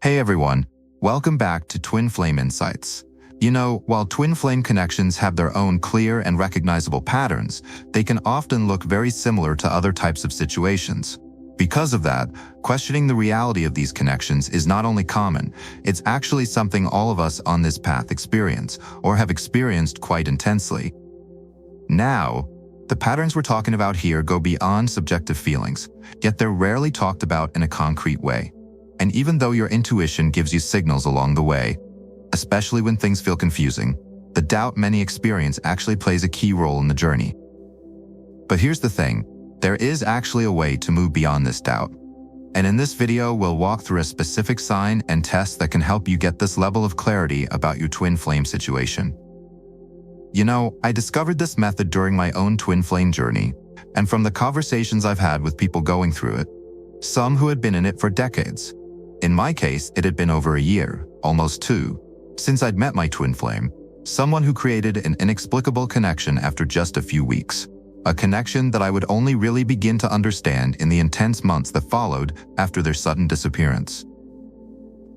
Hey everyone, welcome back to Twin Flame Insights. You know, while twin flame connections have their own clear and recognizable patterns, they can often look very similar to other types of situations. Because of that, questioning the reality of these connections is not only common, it's actually something all of us on this path experience, or have experienced quite intensely. Now, the patterns we're talking about here go beyond subjective feelings, yet they're rarely talked about in a concrete way. And even though your intuition gives you signals along the way, especially when things feel confusing, the doubt many experience actually plays a key role in the journey. But here's the thing, there is actually a way to move beyond this doubt. And in this video, we'll walk through a specific sign and test that can help you get this level of clarity about your twin flame situation. You know, I discovered this method during my own twin flame journey, and from the conversations I've had with people going through it, some who had been in it for decades. In my case, it had been over a year, almost 2, since I'd met my twin flame, someone who created an inexplicable connection after just a few weeks. A connection that I would only really begin to understand in the intense months that followed after their sudden disappearance.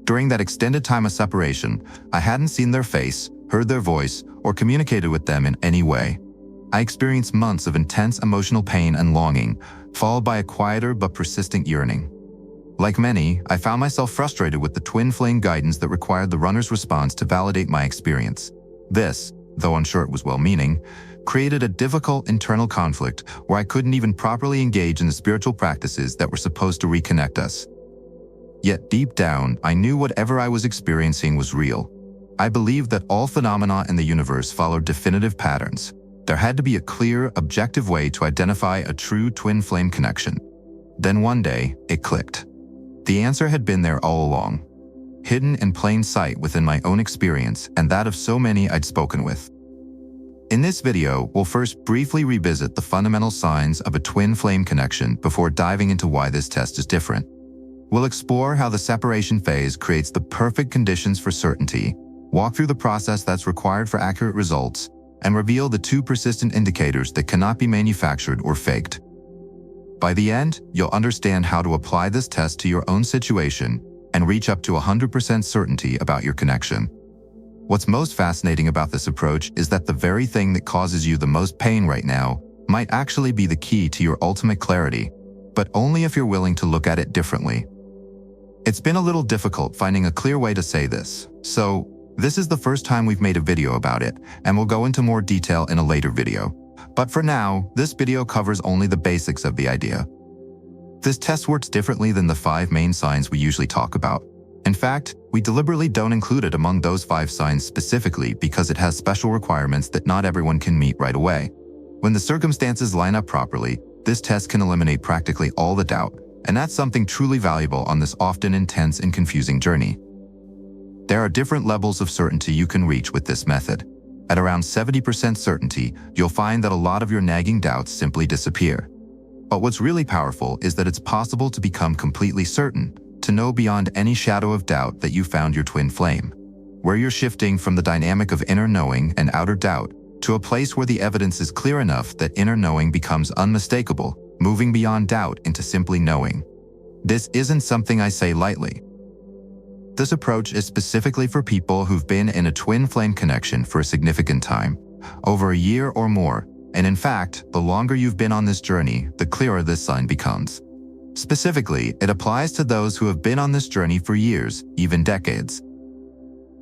During that extended time of separation, I hadn't seen their face, heard their voice, or communicated with them in any way. I experienced months of intense emotional pain and longing, followed by a quieter but persistent yearning. Like many, I found myself frustrated with the twin flame guidance that required the runner's response to validate my experience. This, though I'm sure it was well-meaning, created a difficult internal conflict where I couldn't even properly engage in the spiritual practices that were supposed to reconnect us. Yet deep down, I knew whatever I was experiencing was real. I believed that all phenomena in the universe followed definitive patterns. There had to be a clear, objective way to identify a true twin flame connection. Then one day, it clicked. The answer had been there all along, hidden in plain sight within my own experience and that of so many I'd spoken with. In this video, we'll first briefly revisit the fundamental signs of a twin flame connection before diving into why this test is different. We'll explore how the separation phase creates the perfect conditions for certainty, walk through the process that's required for accurate results, and reveal the 2 persistent indicators that cannot be manufactured or faked. By the end, you'll understand how to apply this test to your own situation and reach up to 100% certainty about your connection. What's most fascinating about this approach is that the very thing that causes you the most pain right now might actually be the key to your ultimate clarity, but only if you're willing to look at it differently. It's been a little difficult finding a clear way to say this, so this is the first time we've made a video about it, and we'll go into more detail in a later video. But for now, this video covers only the basics of the idea. This test works differently than the 5 main signs we usually talk about. In fact, we deliberately don't include it among those 5 signs specifically because it has special requirements that not everyone can meet right away. When the circumstances line up properly, this test can eliminate practically all the doubt, and that's something truly valuable on this often intense and confusing journey. There are different levels of certainty you can reach with this method. At around 70% certainty, you'll find that a lot of your nagging doubts simply disappear. But what's really powerful is that it's possible to become completely certain, to know beyond any shadow of doubt that you found your twin flame, where you're shifting from the dynamic of inner knowing and outer doubt to a place where the evidence is clear enough that inner knowing becomes unmistakable, moving beyond doubt into simply knowing. This isn't something I say lightly. This approach is specifically for people who've been in a twin flame connection for a significant time, over a year or more, and in fact, the longer you've been on this journey, the clearer this sign becomes. Specifically, it applies to those who have been on this journey for years, even decades.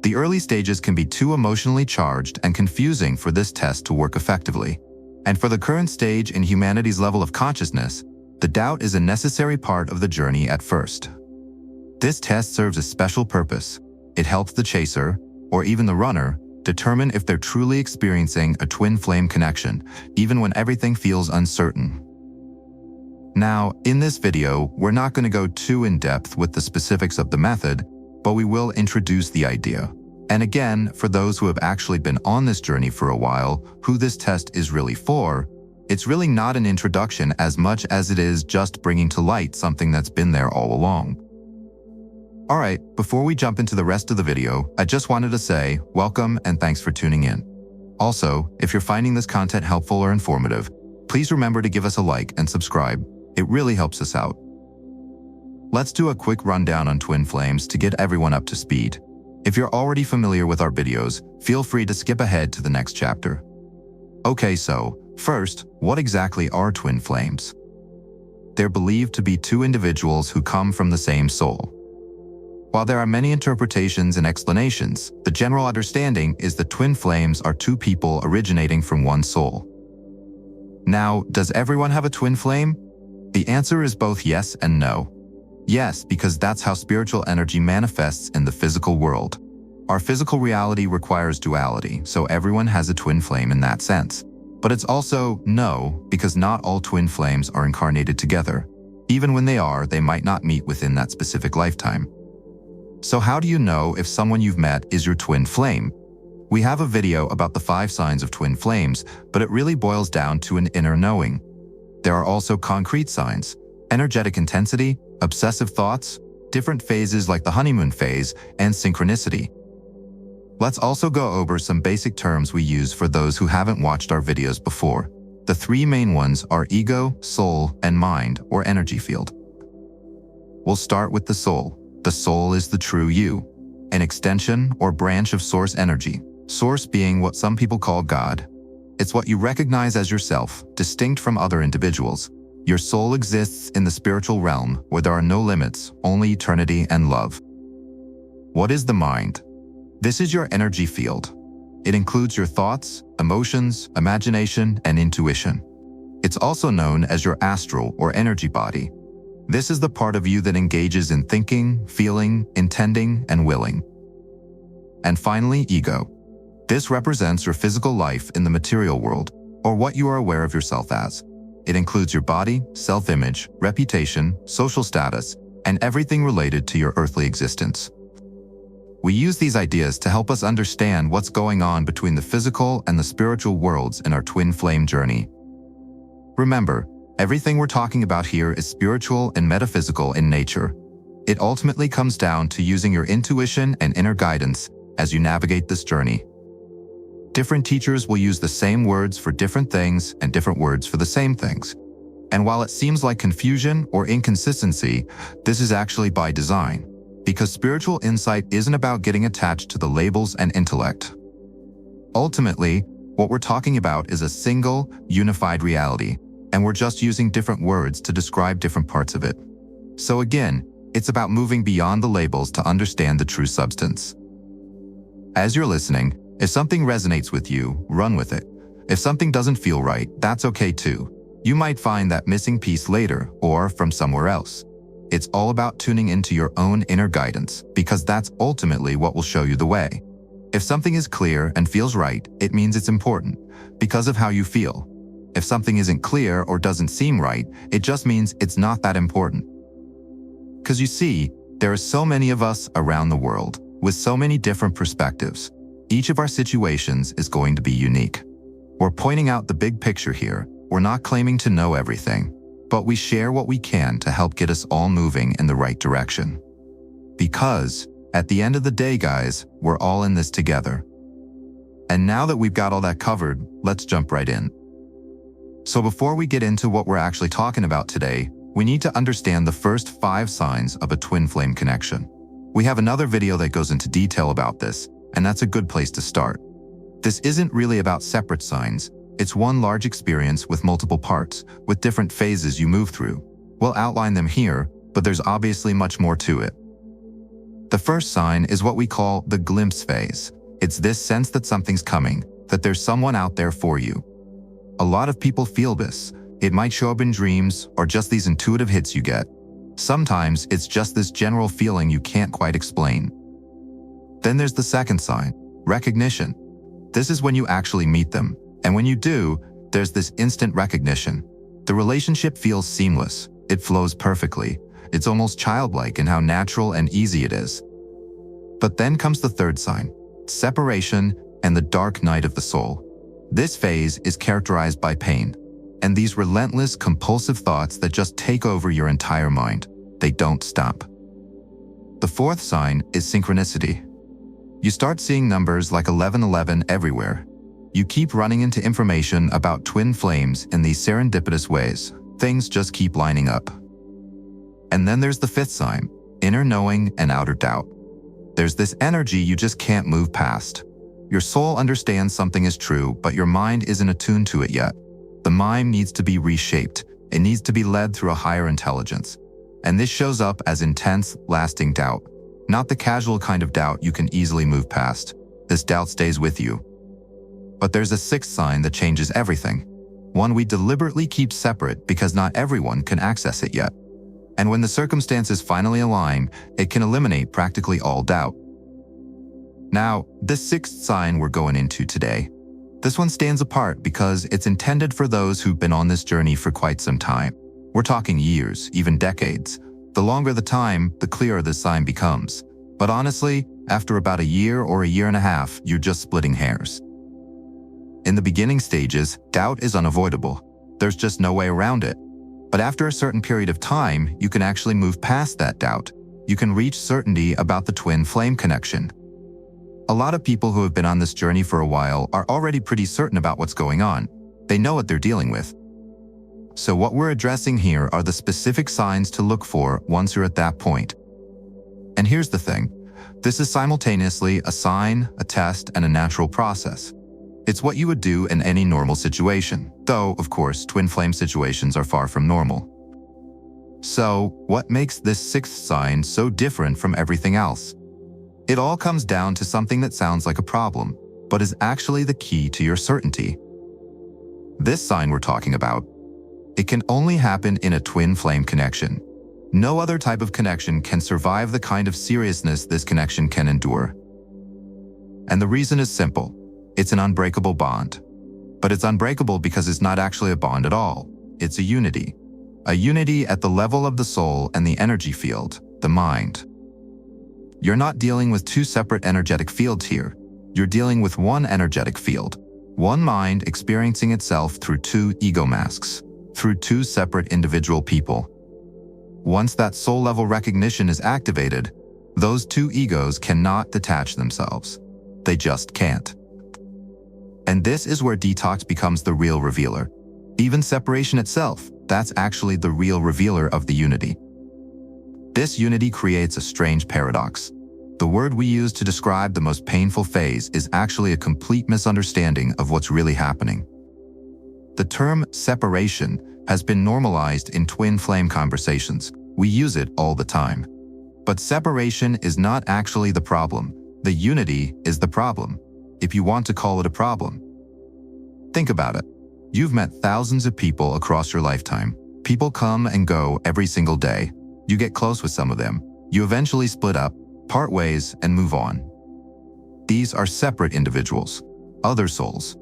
The early stages can be too emotionally charged and confusing for this test to work effectively. And for the current stage in humanity's level of consciousness, the doubt is a necessary part of the journey at first. This test serves a special purpose. It helps the chaser, or even the runner, determine if they're truly experiencing a twin flame connection, even when everything feels uncertain. Now, in this video, we're not going to go too in-depth with the specifics of the method, but we will introduce the idea. And again, for those who have actually been on this journey for a while, who this test is really for, it's really not an introduction as much as it is just bringing to light something that's been there all along. Alright, before we jump into the rest of the video, I just wanted to say welcome and thanks for tuning in. Also, if you're finding this content helpful or informative, please remember to give us a like and subscribe. It really helps us out. Let's do a quick rundown on twin flames to get everyone up to speed. If you're already familiar with our videos, feel free to skip ahead to the next chapter. Okay, so first, what exactly are twin flames? They're believed to be two individuals who come from the same soul. While there are many interpretations and explanations, the general understanding is that twin flames are two people originating from one soul. Now, does everyone have a twin flame? The answer is both yes and no. Yes, because that's how spiritual energy manifests in the physical world. Our physical reality requires duality, so everyone has a twin flame in that sense. But it's also no, because not all twin flames are incarnated together. Even when they are, they might not meet within that specific lifetime. So how do you know if someone you've met is your twin flame? We have a video about the 5 signs of twin flames, but it really boils down to an inner knowing. There are also concrete signs: energetic intensity, obsessive thoughts, different phases like the honeymoon phase, and synchronicity. Let's also go over some basic terms we use for those who haven't watched our videos before. The 3 main ones are ego, soul, and mind, or energy field. We'll start with the soul. The soul is the true you, an extension or branch of source energy. Source being what some people call God. It's what you recognize as yourself, distinct from other individuals. Your soul exists in the spiritual realm where there are no limits, only eternity and love. What is the mind? This is your energy field. It includes your thoughts, emotions, imagination, and intuition. It's also known as your astral or energy body. This is the part of you that engages in thinking, feeling, intending, and willing. And finally, ego. This represents your physical life in the material world, or what you are aware of yourself as. It includes your body, self-image, reputation, social status, and everything related to your earthly existence. We use these ideas to help us understand what's going on between the physical and the spiritual worlds in our twin flame journey. Remember, everything we're talking about here is spiritual and metaphysical in nature. It ultimately comes down to using your intuition and inner guidance as you navigate this journey. Different teachers will use the same words for different things and different words for the same things. And while it seems like confusion or inconsistency, this is actually by design, because spiritual insight isn't about getting attached to the labels and intellect. Ultimately, what we're talking about is a single, unified reality, and we're just using different words to describe different parts of it. So again, it's about moving beyond the labels to understand the true substance. As you're listening, if something resonates with you, run with it. If something doesn't feel right, that's okay too. You might find that missing piece later or from somewhere else. It's all about tuning into your own inner guidance, because that's ultimately what will show you the way. If something is clear and feels right, it means it's important, because of how you feel. If something isn't clear or doesn't seem right, it just means it's not that important. Because you see, there are so many of us around the world, with so many different perspectives. Each of our situations is going to be unique. We're pointing out the big picture here. We're not claiming to know everything, but we share what we can to help get us all moving in the right direction. Because, at the end of the day, guys, we're all in this together. And now that we've got all that covered, let's jump right in. So before we get into what we're actually talking about today, we need to understand the first 5 signs of a twin flame connection. We have another video that goes into detail about this, and that's a good place to start. This isn't really about separate signs. It's one large experience with multiple parts, with different phases you move through. We'll outline them here, but there's obviously much more to it. The first sign is what we call the glimpse phase. It's this sense that something's coming, that there's someone out there for you. A lot of people feel this. It might show up in dreams or just these intuitive hits you get. Sometimes it's just this general feeling you can't quite explain. Then there's the second sign, recognition. This is when you actually meet them. And when you do, there's this instant recognition. The relationship feels seamless. It flows perfectly. It's almost childlike in how natural and easy it is. But then comes the third sign, separation and the dark night of the soul. This phase is characterized by pain and these relentless, compulsive thoughts that just take over your entire mind. They don't stop. The fourth sign is synchronicity. You start seeing numbers like 1111 everywhere. You keep running into information about twin flames in these serendipitous ways. Things just keep lining up. And then there's the fifth sign, inner knowing and outer doubt. There's this energy you just can't move past. Your soul understands something is true, but your mind isn't attuned to it yet. The mind needs to be reshaped. It needs to be led through a higher intelligence. And this shows up as intense, lasting doubt. Not the casual kind of doubt you can easily move past. This doubt stays with you. But there's a sixth sign that changes everything. One we deliberately keep separate because not everyone can access it yet. And when the circumstances finally align, it can eliminate practically all doubt. Now, this sixth sign we're going into today, this one stands apart because it's intended for those who've been on this journey for quite some time. We're talking years, even decades. The longer the time, the clearer this sign becomes. But honestly, after about a year or a year and a half, you're just splitting hairs. In the beginning stages, doubt is unavoidable. There's just no way around it. But after a certain period of time, you can actually move past that doubt. You can reach certainty about the twin flame connection. A lot of people who have been on this journey for a while are already pretty certain about what's going on. They know what they're dealing with. So what we're addressing here are the specific signs to look for once you're at that point. And here's the thing. This is simultaneously a sign, a test, and a natural process. It's what you would do in any normal situation, though, of course, twin flame situations are far from normal. So, what makes this sixth sign so different from everything else? It all comes down to something that sounds like a problem, but is actually the key to your certainty. This sign we're talking about, it can only happen in a twin flame connection. No other type of connection can survive the kind of seriousness this connection can endure. And the reason is simple. It's an unbreakable bond. But it's unbreakable because it's not actually a bond at all. It's a unity. A unity at the level of the soul and the energy field, the mind. You're not dealing with two separate energetic fields here. You're dealing with one energetic field. One mind experiencing itself through two ego masks, through two separate individual people. Once that soul-level recognition is activated, those two egos cannot detach themselves. They just can't. And this is where detox becomes the real revealer. Even separation itself, that's actually the real revealer of the unity. This unity creates a strange paradox. The word we use to describe the most painful phase is actually a complete misunderstanding of what's really happening. The term separation has been normalized in twin flame conversations. We use it all the time. But separation is not actually the problem. The unity is the problem, if you want to call it a problem. Think about it. You've met thousands of people across your lifetime. People come and go every single day. You get close with some of them. You eventually split up, part ways, and move on. These are separate individuals, other souls,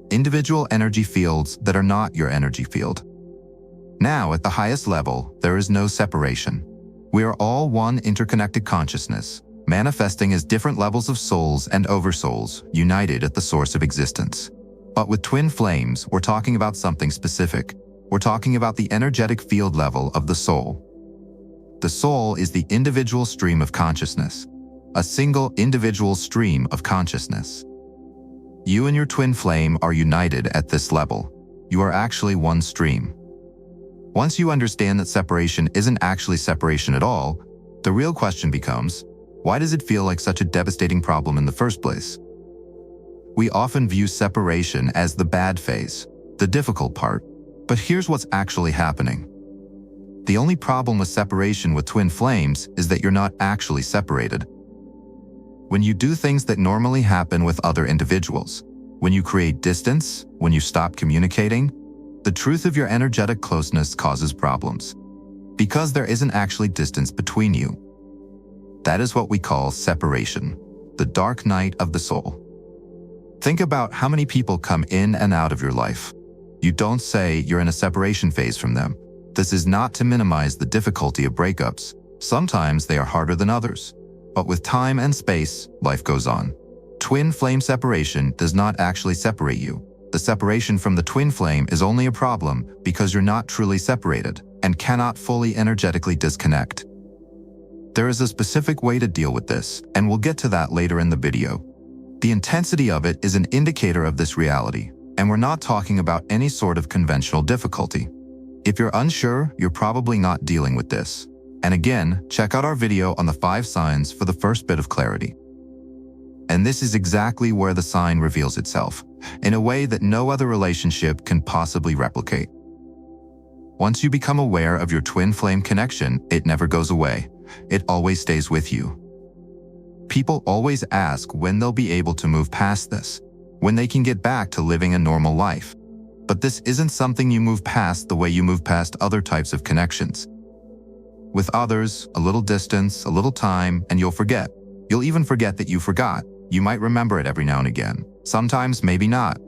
individual energy fields that are not your energy field. Now, at the highest level, there is no separation. We are all one interconnected consciousness, manifesting as different levels of souls and oversouls, united at the source of existence. But with twin flames, we're talking about something specific. We're talking about the energetic field level of the soul. The soul is the individual stream of consciousness, a single individual stream of consciousness. You and your twin flame are united at this level. You are actually one stream. Once you understand that separation isn't actually separation at all, the real question becomes, why does it feel like such a devastating problem in the first place? We often view separation as the bad phase, the difficult part. But here's what's actually happening. The only problem with separation with twin flames is that you're not actually separated. When you do things that normally happen with other individuals, when you create distance, when you stop communicating, the truth of your energetic closeness causes problems. Because there isn't actually distance between you. That is what we call separation, the dark night of the soul. Think about how many people come in and out of your life. You don't say you're in a separation phase from them. This is not to minimize the difficulty of breakups. Sometimes they are harder than others. But with time and space, life goes on. Twin flame separation does not actually separate you. The separation from the twin flame is only a problem because you're not truly separated and cannot fully energetically disconnect. There is a specific way to deal with this, and we'll get to that later in the video. The intensity of it is an indicator of this reality, and we're not talking about any sort of conventional difficulty. If you're unsure, you're probably not dealing with this. And again, check out our video on the 5 signs for the first bit of clarity. And this is exactly where the sign reveals itself, in a way that no other relationship can possibly replicate. Once you become aware of your twin flame connection, it never goes away. It always stays with you. People always ask when they'll be able to move past this, when they can get back to living a normal life. But this isn't something you move past the way you move past other types of connections. With others, a little distance, a little time, and you'll forget. You'll even forget that you forgot. You might remember it every now and again. Sometimes, maybe not.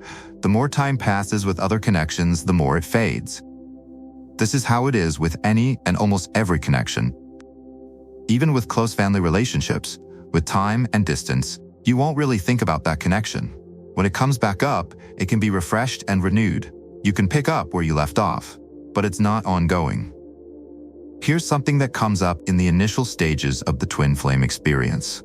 The more time passes with other connections, the more it fades. This is how it is with any and almost every connection. Even with close family relationships, with time and distance, you won't really think about that connection. When it comes back up, it can be refreshed and renewed. You can pick up where you left off, but it's not ongoing. Here's something that comes up in the initial stages of the twin flame experience.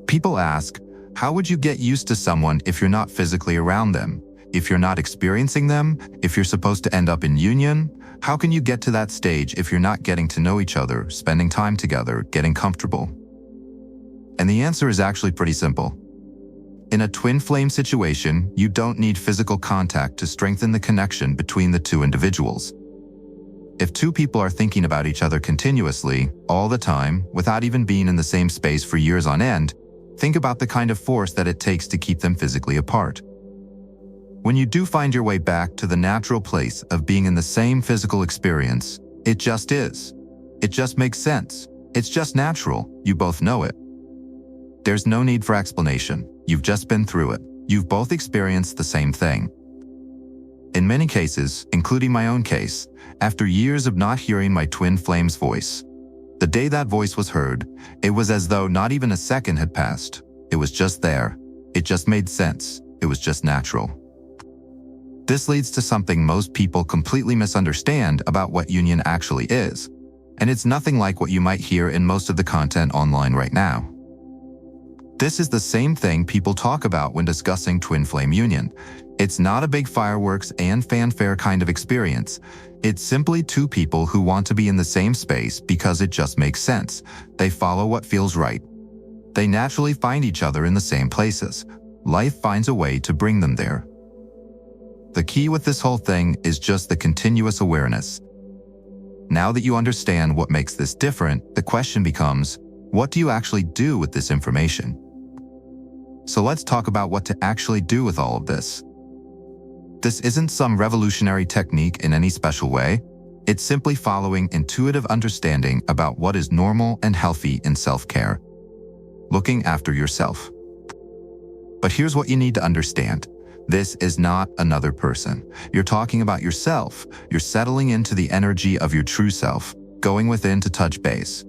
People ask, how would you get used to someone if you're not physically around them? If you're not experiencing them? If you're supposed to end up in union? How can you get to that stage if you're not getting to know each other, spending time together, getting comfortable? And the answer is actually pretty simple. In a twin flame situation, you don't need physical contact to strengthen the connection between the two individuals. If two people are thinking about each other continuously, all the time, without even being in the same space for years on end, think about the kind of force that it takes to keep them physically apart. When you do find your way back to the natural place of being in the same physical experience, it just is. It just makes sense. It's just natural. You both know it. There's no need for explanation. You've just been through it. You've both experienced the same thing. In many cases, including my own case, after years of not hearing my twin flame's voice, the day that voice was heard, it was as though not even a second had passed. It was just there. It just made sense. It was just natural. This leads to something most people completely misunderstand about what union actually is, and it's nothing like what you might hear in most of the content online right now. This is the same thing people talk about when discussing twin flame union. It's not a big fireworks and fanfare kind of experience. It's simply two people who want to be in the same space because it just makes sense. They follow what feels right. They naturally find each other in the same places. Life finds a way to bring them there. The key with this whole thing is just the continuous awareness. Now that you understand what makes this different, the question becomes, what do you actually do with this information? So let's talk about what to actually do with all of this. This isn't some revolutionary technique in any special way. It's simply following intuitive understanding about what is normal and healthy in self-care. Looking after yourself. But here's what you need to understand. This is not another person. You're talking about yourself. You're settling into the energy of your true self, going within to touch base.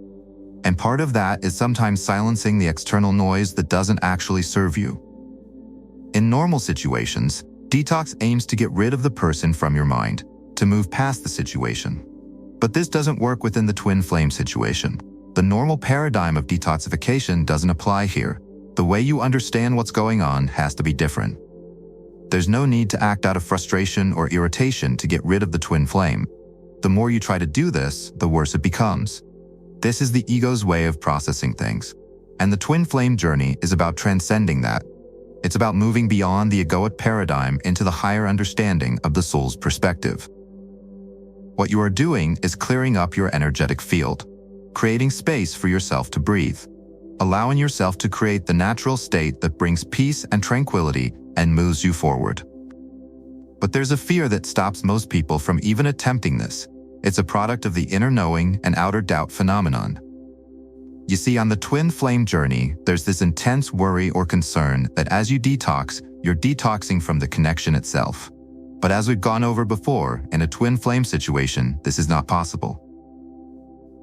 And part of that is sometimes silencing the external noise that doesn't actually serve you. In normal situations, detox aims to get rid of the person from your mind, to move past the situation. But this doesn't work within the twin flame situation. The normal paradigm of detoxification doesn't apply here. The way you understand what's going on has to be different. There's no need to act out of frustration or irritation to get rid of the twin flame. The more you try to do this, the worse it becomes. This is the ego's way of processing things. And the twin flame journey is about transcending that. It's about moving beyond the egoic paradigm into the higher understanding of the soul's perspective. What you are doing is clearing up your energetic field, creating space for yourself to breathe, allowing yourself to create the natural state that brings peace and tranquility and moves you forward. But there's a fear that stops most people from even attempting this. It's a product of the inner knowing and outer doubt phenomenon. You see, on the twin flame journey, there's this intense worry or concern that as you detox, you're detoxing from the connection itself. But as we've gone over before, in a twin flame situation, this is not possible.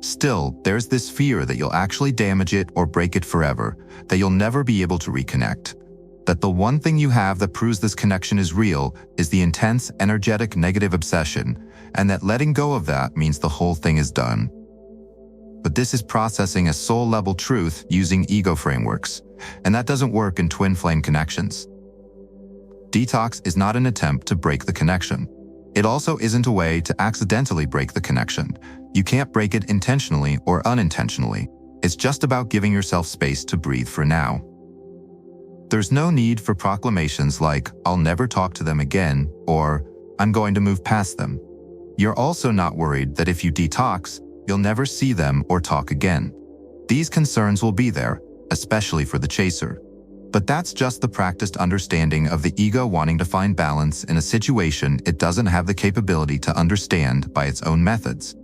Still, there's this fear that you'll actually damage it or break it forever, that you'll never be able to reconnect. That the one thing you have that proves this connection is real is the intense, energetic, negative obsession, and that letting go of that means the whole thing is done. But this is processing a soul-level truth using ego frameworks, and that doesn't work in twin flame connections. Detox is not an attempt to break the connection. It also isn't a way to accidentally break the connection. You can't break it intentionally or unintentionally. It's just about giving yourself space to breathe for now. There's no need for proclamations like, "I'll never talk to them again," or "I'm going to move past them." You're also not worried that if you detox, you'll never see them or talk again. These concerns will be there, especially for the chaser. But that's just the practiced understanding of the ego wanting to find balance in a situation it doesn't have the capability to understand by its own methods.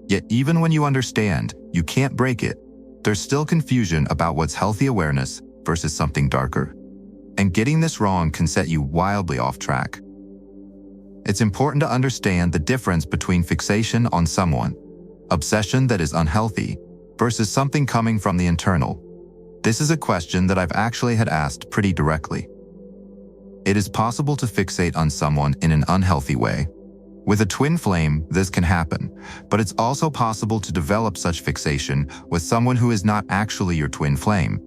Yet even when you understand, you can't break it. There's still confusion about what's healthy awareness versus something darker. And getting this wrong can set you wildly off track. It's important to understand the difference between fixation on someone, obsession that is unhealthy, versus something coming from the internal. This is a question that I've actually had asked pretty directly. It is possible to fixate on someone in an unhealthy way. With a twin flame, this can happen, but it's also possible to develop such fixation with someone who is not actually your twin flame.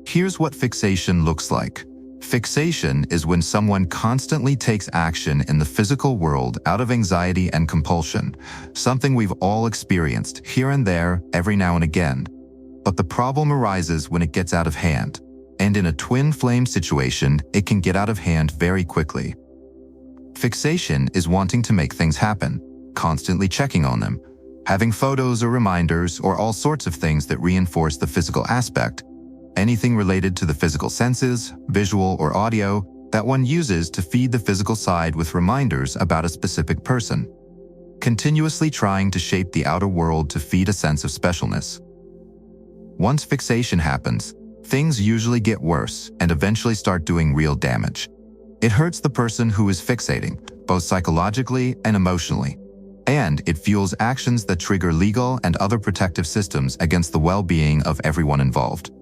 Here's what fixation looks like. Fixation is when someone constantly takes action in the physical world out of anxiety and compulsion, something we've all experienced here and there every now and again. But the problem arises when it gets out of hand, and in a twin flame situation, it can get out of hand very quickly. Fixation is wanting to make things happen, constantly checking on them, having photos or reminders or all sorts of things that reinforce the physical aspect, anything related to the physical senses, visual or audio, that one uses to feed the physical side with reminders about a specific person, continuously trying to shape the outer world to feed a sense of specialness. Once fixation happens, things usually get worse and eventually start doing real damage. It hurts the person who is fixating, both psychologically and emotionally, and it fuels actions that trigger legal and other protective systems against the well-being of everyone involved.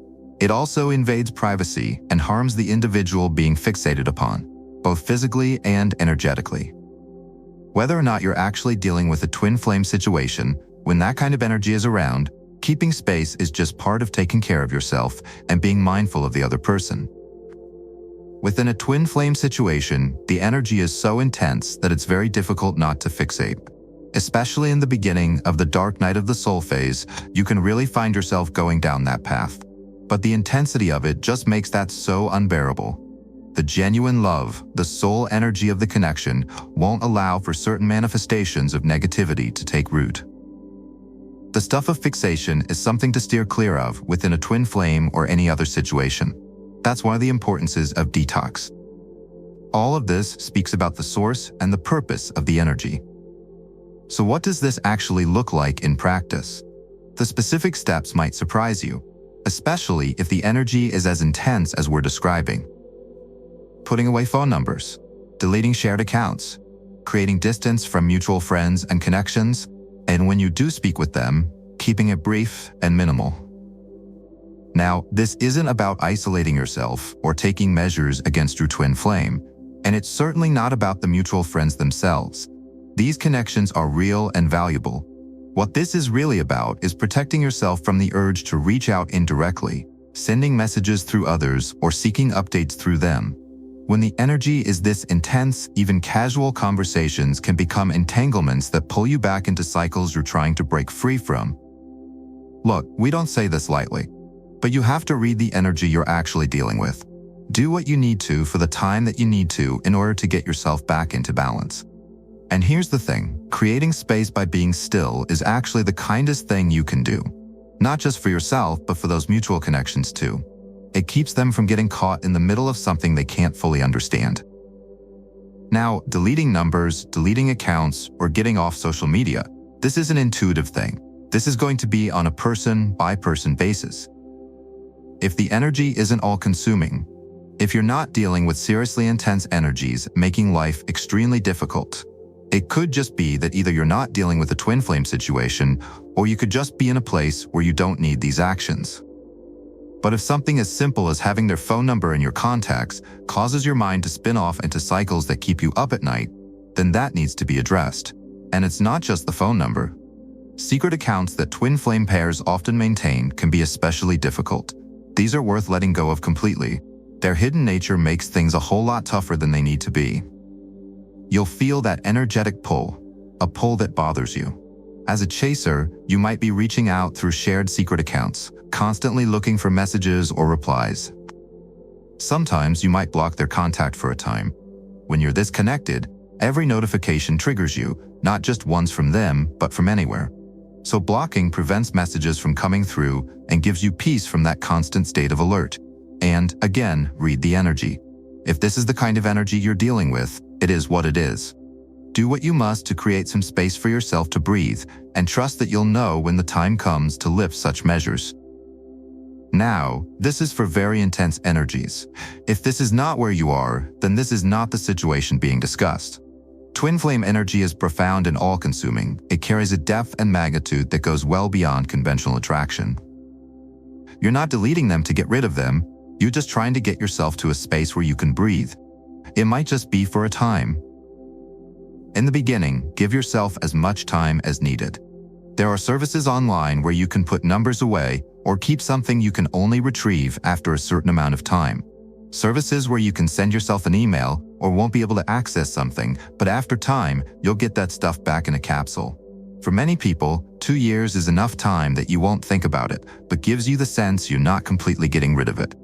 It also invades privacy and harms the individual being fixated upon, both physically and energetically. Whether or not you're actually dealing with a twin flame situation, when that kind of energy is around, keeping space is just part of taking care of yourself and being mindful of the other person. Within a twin flame situation, the energy is so intense that it's very difficult not to fixate. Especially in the beginning of the dark night of the soul phase, you can really find yourself going down that path. But the intensity of it just makes that so unbearable. The genuine love, the soul energy of the connection, won't allow for certain manifestations of negativity to take root. The stuff of fixation is something to steer clear of within a twin flame or any other situation. That's one of the importances of detox. All of this speaks about the source and the purpose of the energy. So what does this actually look like in practice? The specific steps might surprise you, especially if the energy is as intense as we're describing. Putting away phone numbers, deleting shared accounts, creating distance from mutual friends and connections, and when you do speak with them, keeping it brief and minimal. Now, this isn't about isolating yourself or taking measures against your twin flame, and it's certainly not about the mutual friends themselves. These connections are real and valuable. What this is really about is protecting yourself from the urge to reach out indirectly, sending messages through others or seeking updates through them. When the energy is this intense, even casual conversations can become entanglements that pull you back into cycles you're trying to break free from. Look, we don't say this lightly, but you have to read the energy you're actually dealing with. Do what you need to for the time that you need to in order to get yourself back into balance. And here's the thing, creating space by being still is actually the kindest thing you can do. Not just for yourself, but for those mutual connections too. It keeps them from getting caught in the middle of something they can't fully understand. Now, deleting numbers, deleting accounts, or getting off social media, this is an intuitive thing. This is going to be on a person-by-person basis. If the energy isn't all-consuming, if you're not dealing with seriously intense energies making life extremely difficult, it could just be that either you're not dealing with a twin flame situation, or you could just be in a place where you don't need these actions. But if something as simple as having their phone number in your contacts causes your mind to spin off into cycles that keep you up at night, then that needs to be addressed. And it's not just the phone number. Secret accounts that twin flame pairs often maintain can be especially difficult. These are worth letting go of completely. Their hidden nature makes things a whole lot tougher than they need to be. You'll feel that energetic pull, a pull that bothers you. As a chaser, you might be reaching out through shared secret accounts, constantly looking for messages or replies. Sometimes you might block their contact for a time. When you're this connected, every notification triggers you, not just ones from them, but from anywhere. So blocking prevents messages from coming through and gives you peace from that constant state of alert. And, again, read the energy. If this is the kind of energy you're dealing with, it is what it is. Do what you must to create some space for yourself to breathe, and trust that you'll know when the time comes to lift such measures. Now, this is for very intense energies. If this is not where you are, then this is not the situation being discussed. Twin flame energy is profound and all-consuming. It carries a depth and magnitude that goes well beyond conventional attraction. You're not deleting them to get rid of them. You're just trying to get yourself to a space where you can breathe. It might just be for a time. In the beginning, give yourself as much time as needed. There are services online where you can put numbers away or keep something you can only retrieve after a certain amount of time. Services where you can send yourself an email or won't be able to access something, but after time, you'll get that stuff back in a capsule. For many people, 2 years is enough time that you won't think about it, but gives you the sense you're not completely getting rid of it.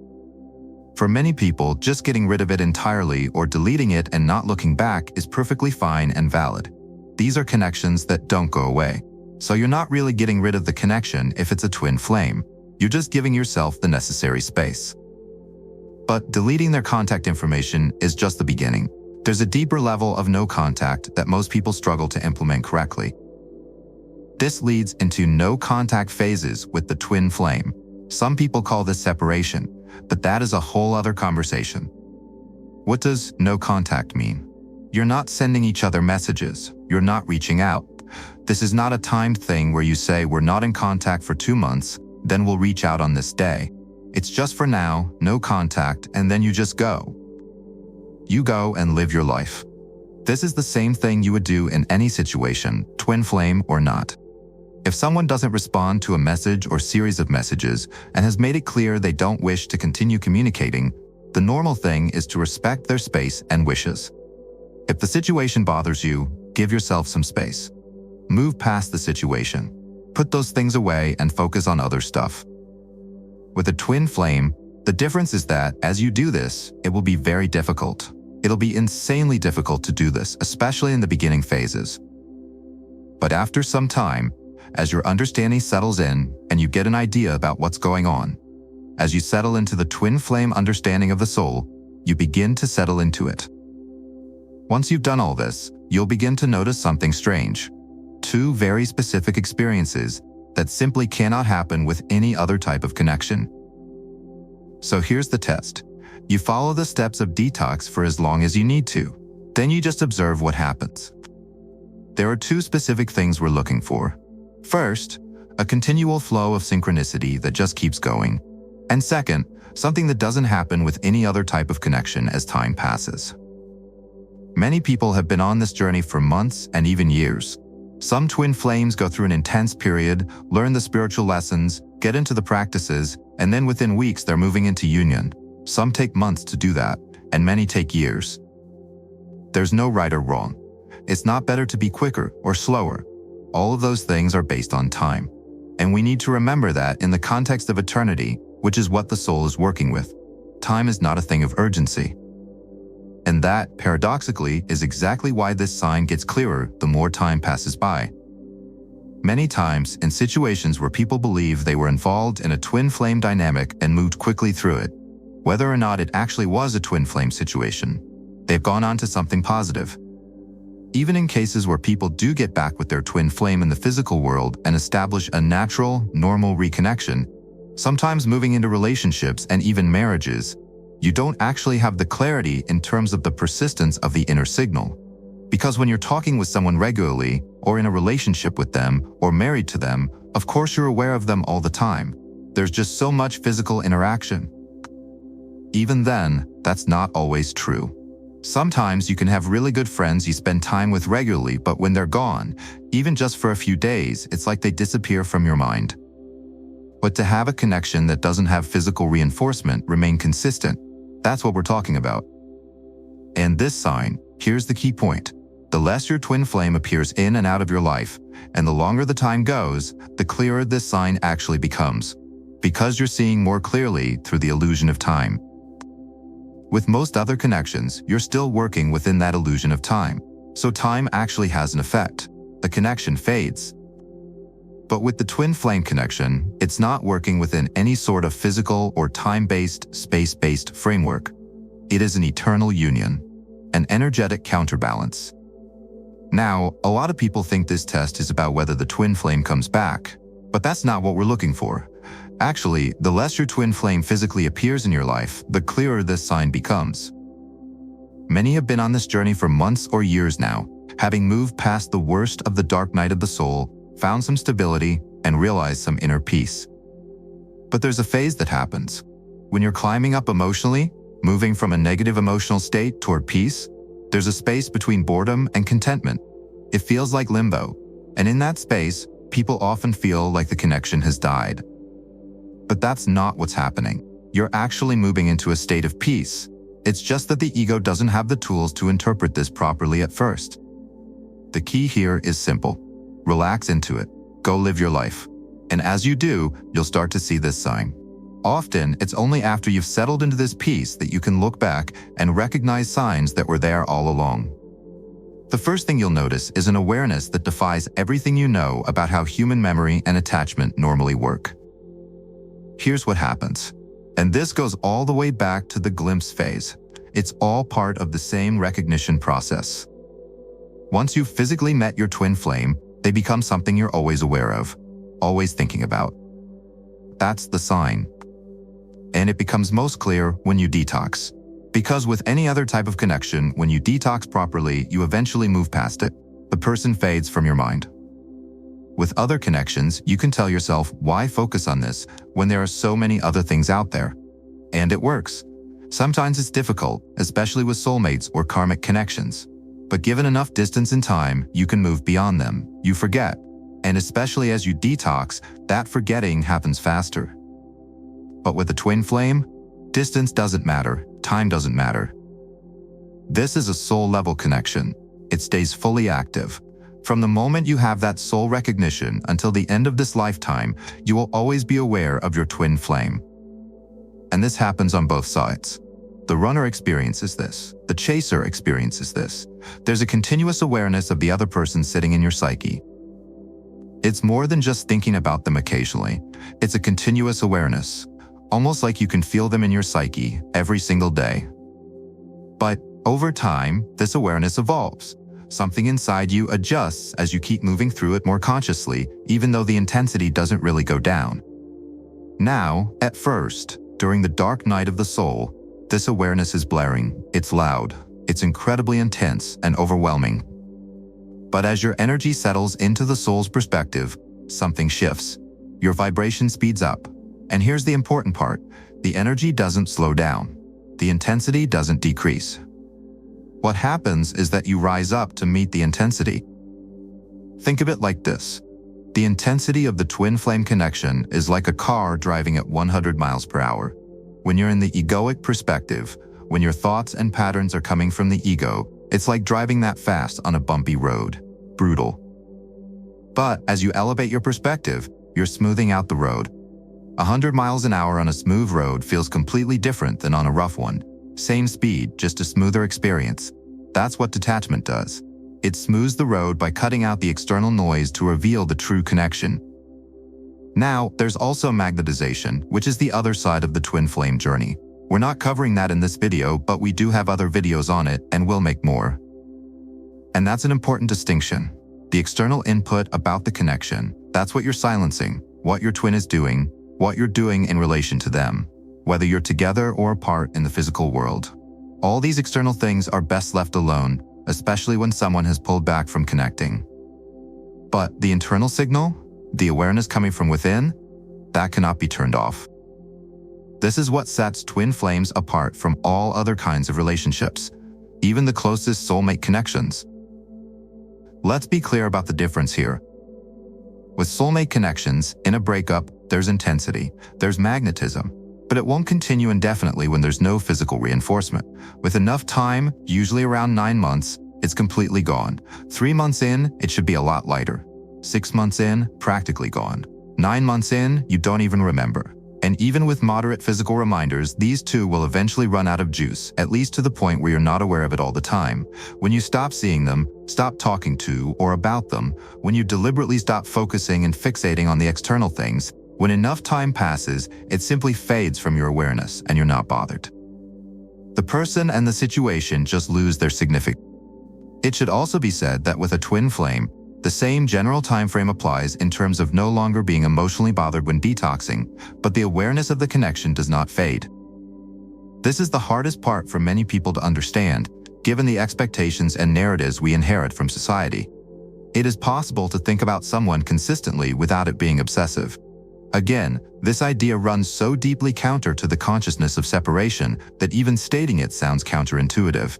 For many people, just getting rid of it entirely or deleting it and not looking back is perfectly fine and valid. These are connections that don't go away. So you're not really getting rid of the connection if it's a twin flame. You're just giving yourself the necessary space. But deleting their contact information is just the beginning. There's a deeper level of no contact that most people struggle to implement correctly. This leads into no contact phases with the twin flame. Some people call this separation, but that is a whole other conversation. What does no contact mean? You're not sending each other messages. You're not reaching out. This is not a timed thing where you say we're not in contact for 2 months, then we'll reach out on this day. It's just for now, no contact, and then you just go. You go and live your life. This is the same thing you would do in any situation, twin flame or not. If someone doesn't respond to a message or series of messages and has made it clear they don't wish to continue communicating, the normal thing is to respect their space and wishes. If the situation bothers you, give yourself some space. Move past the situation. Put those things away and focus on other stuff. With a twin flame, the difference is that as you do this, it will be very difficult. It'll be insanely difficult to do this, especially in the beginning phases. But after some time, as your understanding settles in and you get an idea about what's going on, as you settle into the twin flame understanding of the soul, you begin to settle into it. Once you've done all this, you'll begin to notice something strange. 2 very specific experiences that simply cannot happen with any other type of connection. So here's the test. You follow the steps of detox for as long as you need to. Then you just observe what happens. There are 2 specific things we're looking for. First, a continual flow of synchronicity that just keeps going. And second, something that doesn't happen with any other type of connection as time passes. Many people have been on this journey for months and even years. Some twin flames go through an intense period, learn the spiritual lessons, get into the practices, and then within weeks they're moving into union. Some take months to do that, and many take years. There's no right or wrong. It's not better to be quicker or slower. All of those things are based on time. And we need to remember that in the context of eternity, which is what the soul is working with. Time is not a thing of urgency. And that, paradoxically, is exactly why this sign gets clearer the more time passes by. Many times, in situations where people believe they were involved in a twin flame dynamic and moved quickly through it, whether or not it actually was a twin flame situation, they've gone on to something positive. Even in cases where people do get back with their twin flame in the physical world and establish a natural, normal reconnection, sometimes moving into relationships and even marriages, you don't actually have the clarity in terms of the persistence of the inner signal. Because when you're talking with someone regularly, or in a relationship with them, or married to them, of course you're aware of them all the time. There's just so much physical interaction. Even then, that's not always true. Sometimes you can have really good friends you spend time with regularly, but when they're gone, even just for a few days, it's like they disappear from your mind. But to have a connection that doesn't have physical reinforcement remain consistent, that's what we're talking about. And this sign, Here's the key point. The less your twin flame appears in and out of your life, and the longer the time goes, the clearer this sign actually becomes, because you're seeing more clearly through the illusion of time. With most other connections, you're still working within that illusion of time, so time actually has an effect. The connection fades. But with the twin flame connection, it's not working within any sort of physical or time-based, space-based framework. It is an eternal union, an energetic counterbalance. Now, a lot of people think this test is about whether the twin flame comes back, but that's not what we're looking for. Actually, the less your twin flame physically appears in your life, the clearer this sign becomes. Many have been on this journey for months or years now, having moved past the worst of the dark night of the soul, found some stability, and realized some inner peace. But there's a phase that happens. When you're climbing up emotionally, moving from a negative emotional state toward peace, there's a space between boredom and contentment. It feels like limbo, and in that space, people often feel like the connection has died. But that's not what's happening. You're actually moving into a state of peace. It's just that the ego doesn't have the tools to interpret this properly at first. The key here is simple. Relax into it. Go live your life. And as you do, you'll start to see this sign. Often, it's only after you've settled into this peace that you can look back and recognize signs that were there all along. The first thing you'll notice is an awareness that defies everything you know about how human memory and attachment normally work. Here's what happens. And this goes all the way back to the glimpse phase. It's all part of the same recognition process. Once you've physically met your twin flame, they become something you're always aware of, always thinking about. That's the sign. And it becomes most clear when you detox. Because with any other type of connection, when you detox properly, you eventually move past it. The person fades from your mind. With other connections, you can tell yourself, why focus on this when there are so many other things out there? And it works. Sometimes it's difficult, especially with soulmates or karmic connections. But given enough distance and time, you can move beyond them. You forget. And especially as you detox, that forgetting happens faster. But with a twin flame, distance doesn't matter, time doesn't matter. This is a soul-level connection. It stays fully active. From the moment you have that soul recognition until the end of this lifetime, you will always be aware of your twin flame. And this happens on both sides. The runner experiences this. The chaser experiences this. There's a continuous awareness of the other person sitting in your psyche. It's more than just thinking about them occasionally. It's a continuous awareness, almost like you can feel them in your psyche every single day. But over time, this awareness evolves. Something inside you adjusts as you keep moving through it more consciously, even though the intensity doesn't really go down. Now, at first, during the dark night of the soul, this awareness is blaring, it's loud, it's incredibly intense and overwhelming. But as your energy settles into the soul's perspective, something shifts. Your vibration speeds up. And here's the important part. The energy doesn't slow down. The intensity doesn't decrease. What happens is that you rise up to meet the intensity. Think of it like this. The intensity of the twin flame connection is like a car driving at 100 miles per hour. When you're in the egoic perspective, when your thoughts and patterns are coming from the ego, it's like driving that fast on a bumpy road. Brutal. But as you elevate your perspective, you're smoothing out the road. 100 miles an hour on a smooth road feels completely different than on a rough one. Same speed, just a smoother experience. That's what detachment does. It smooths the road by cutting out the external noise to reveal the true connection. Now, there's also magnetization, which is the other side of the twin flame journey. We're not covering that in this video, but we do have other videos on it, and we'll make more. And that's an important distinction. The external input about the connection, that's what you're silencing, what your twin is doing, what you're doing in relation to them, whether you're together or apart in the physical world. All these external things are best left alone, especially when someone has pulled back from connecting. But the internal signal, the awareness coming from within, that cannot be turned off. This is what sets twin flames apart from all other kinds of relationships, even the closest soulmate connections. Let's be clear about the difference here. With soulmate connections, in a breakup, there's intensity, there's magnetism. But it won't continue indefinitely when there's no physical reinforcement. With enough time, usually around 9 months, it's completely gone. 3 months in, it should be a lot lighter. 6 months in, practically gone. 9 months in, you don't even remember. And even with moderate physical reminders, these two will eventually run out of juice, at least to the point where you're not aware of it all the time. When you stop seeing them, stop talking to or about them, when you deliberately stop focusing and fixating on the external things, when enough time passes, it simply fades from your awareness and you're not bothered. The person and the situation just lose their significance. It should also be said that with a twin flame, the same general time frame applies in terms of no longer being emotionally bothered when detoxing, but the awareness of the connection does not fade. This is the hardest part for many people to understand, given the expectations and narratives we inherit from society. It is possible to think about someone consistently without it being obsessive. Again, this idea runs so deeply counter to the consciousness of separation that even stating it sounds counterintuitive.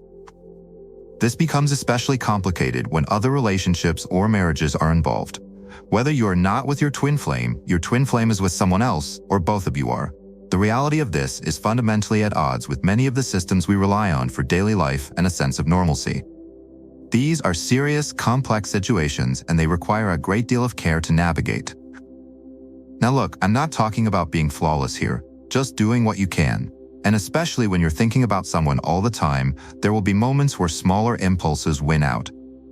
This becomes especially complicated when other relationships or marriages are involved. Whether you are not with your twin flame is with someone else, or both of you are. The reality of this is fundamentally at odds with many of the systems we rely on for daily life and a sense of normalcy. These are serious, complex situations, and they require a great deal of care to navigate. Now look, I'm not talking about being flawless here, just doing what you can. And especially when you're thinking about someone all the time, there will be moments where smaller impulses win out.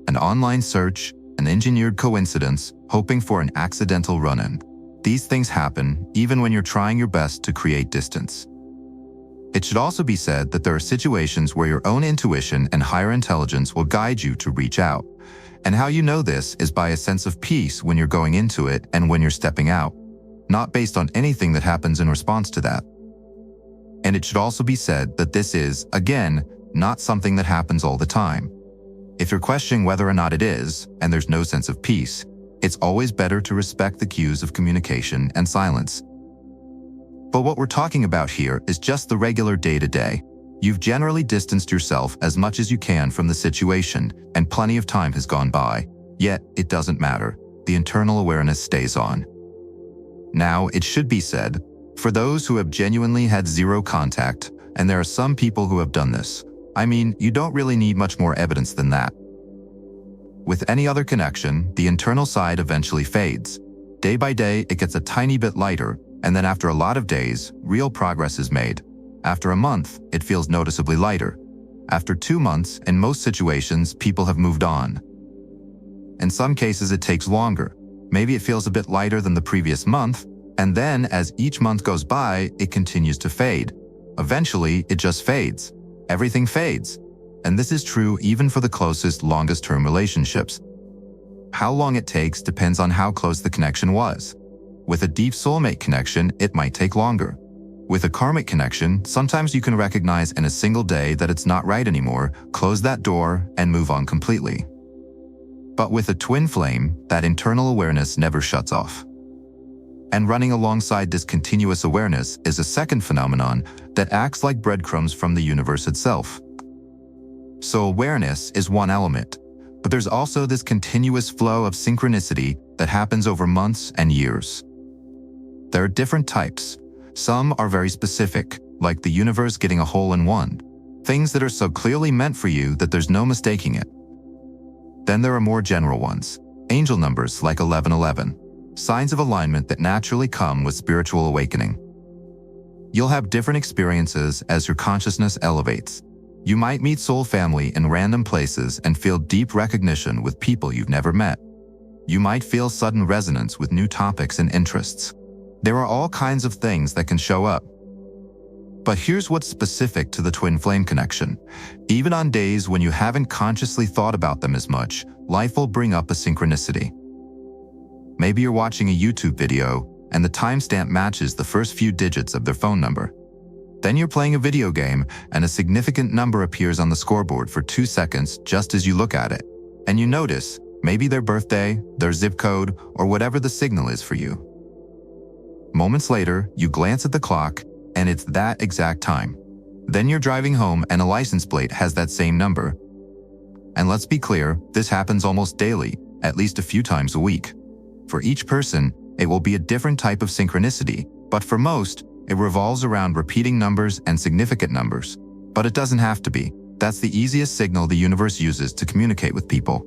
An online search, an engineered coincidence, hoping for an accidental run-in. These things happen even when you're trying your best to create distance. It should also be said that there are situations where your own intuition and higher intelligence will guide you to reach out. And how you know this is by a sense of peace when you're going into it and when you're stepping out, not based on anything that happens in response to that. And it should also be said that this is, again, not something that happens all the time. If you're questioning whether or not it is, and there's no sense of peace, it's always better to respect the cues of communication and silence. But what we're talking about here is just the regular day-to-day. You've generally distanced yourself as much as you can from the situation, and plenty of time has gone by. Yet, it doesn't matter. The internal awareness stays on. Now, it should be said, for those who have genuinely had zero contact, and there are some people who have done this, I mean, you don't really need much more evidence than that. With any other connection, the internal side eventually fades. Day by day, it gets a tiny bit lighter, and then after a lot of days, real progress is made. After a month, it feels noticeably lighter. After 2 months, in most situations, people have moved on. In some cases, it takes longer. Maybe it feels a bit lighter than the previous month, and then, as each month goes by, it continues to fade. Eventually, it just fades. Everything fades. And this is true even for the closest, longest-term relationships. How long it takes depends on how close the connection was. With a deep soulmate connection, it might take longer. With a karmic connection, sometimes you can recognize in a single day that it's not right anymore, close that door, and move on completely. But with a twin flame, that internal awareness never shuts off. And running alongside this continuous awareness is a second phenomenon that acts like breadcrumbs from the universe itself. So awareness is one element, but there's also this continuous flow of synchronicity that happens over months and years. There are different types. Some are very specific, like the universe getting a hole-in-one, things that are so clearly meant for you that there's no mistaking it. Then there are more general ones, angel numbers like 1111. Signs of alignment that naturally come with spiritual awakening. You'll have different experiences as your consciousness elevates. You might meet soul family in random places and feel deep recognition with people you've never met. You might feel sudden resonance with new topics and interests. There are all kinds of things that can show up. But here's what's specific to the twin flame connection. Even on days when you haven't consciously thought about them as much, life will bring up a synchronicity. Maybe you're watching a YouTube video, and the timestamp matches the first few digits of their phone number. Then you're playing a video game, and a significant number appears on the scoreboard for 2 seconds just as you look at it. And you notice, maybe their birthday, their zip code, or whatever the signal is for you. Moments later, you glance at the clock, and it's that exact time. Then you're driving home, and a license plate has that same number. And let's be clear, this happens almost daily, at least a few times a week. For each person, it will be a different type of synchronicity, but for most, It revolves around repeating numbers and significant numbers. But it doesn't have to be. That's the easiest signal the universe uses to communicate with people.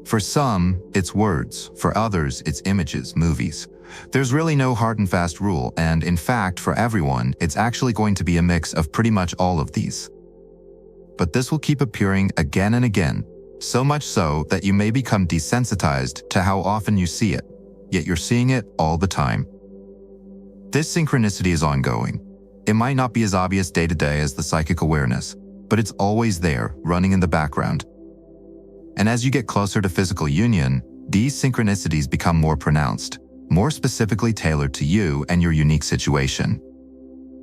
For some, it's words. For others, it's images, movies. There's really no hard and fast rule, and in fact, for everyone, it's actually going to be a mix of pretty much all of these. But this will keep appearing again and again, so much so that you may become desensitized to how often you see it, yet you're seeing it all the time. This synchronicity is ongoing. It might not be as obvious day to day as the psychic awareness, but it's always there, running in the background. And as you get closer to physical union, these synchronicities become more pronounced, more specifically tailored to you and your unique situation.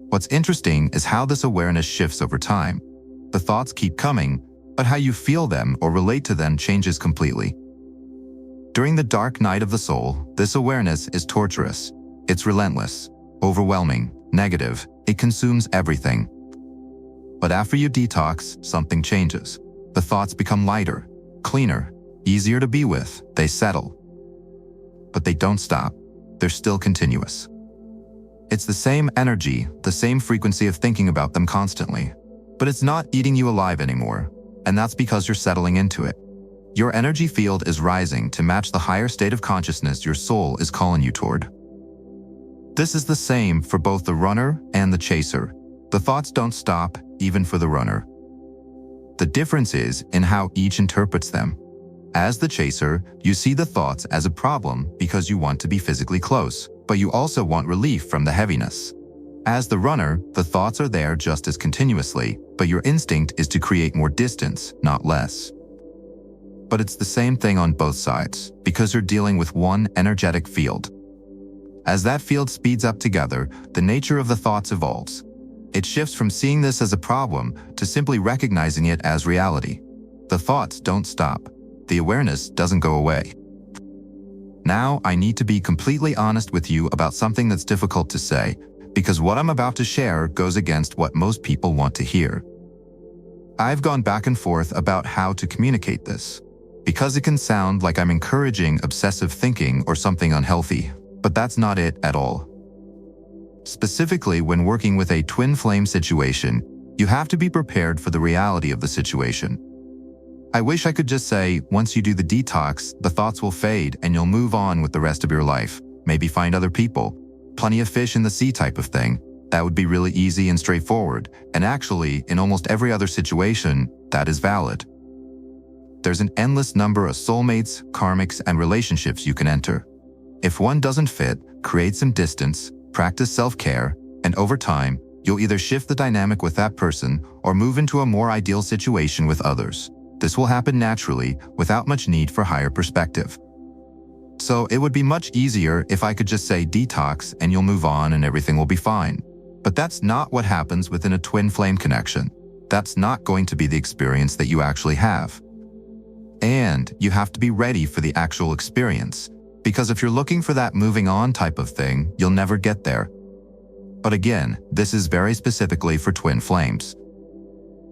What's interesting is how this awareness shifts over time. The thoughts keep coming, but how you feel them or relate to them changes completely. During the dark night of the soul, this awareness is torturous. It's relentless, overwhelming, negative. It consumes everything. But after you detox, something changes. The thoughts become lighter, cleaner, easier to be with. They settle. But they don't stop. They're still continuous. It's the same energy, the same frequency of thinking about them constantly. But it's not eating you alive anymore, and that's because you're settling into it. Your energy field is rising to match the higher state of consciousness your soul is calling you toward. This is the same for both the runner and the chaser. The thoughts don't stop, even for the runner. The difference is in how each interprets them. As the chaser, you see the thoughts as a problem because you want to be physically close, but you also want relief from the heaviness. As the runner, the thoughts are there just as continuously, but your instinct is to create more distance, not less. But it's the same thing on both sides, because you're dealing with one energetic field. As that field speeds up together, the nature of the thoughts evolves. It shifts from seeing this as a problem to simply recognizing it as reality. The thoughts don't stop. The awareness doesn't go away. Now, I need to be completely honest with you about something that's difficult to say, because what I'm about to share goes against what most people want to hear. I've gone back and forth about how to communicate this, because it can sound like I'm encouraging obsessive thinking or something unhealthy, but that's not it at all. Specifically, when working with a twin flame situation, you have to be prepared for the reality of the situation. I wish I could just say, once you do the detox, the thoughts will fade and you'll move on with the rest of your life, maybe find other people, plenty of fish in the sea type of thing. That would be really easy and straightforward, and actually, in almost every other situation, that is valid. There's an endless number of soulmates, karmics, and relationships you can enter. If one doesn't fit, create some distance, practice self-care, and over time, you'll either shift the dynamic with that person or move into a more ideal situation with others. This will happen naturally, without much need for higher perspective. So it would be much easier if I could just say detox and you'll move on and everything will be fine. But that's not what happens within a twin flame connection. That's not going to be the experience that you actually have. And you have to be ready for the actual experience, because if you're looking for that moving on type of thing, you'll never get there. But again, this is very specifically for twin flames.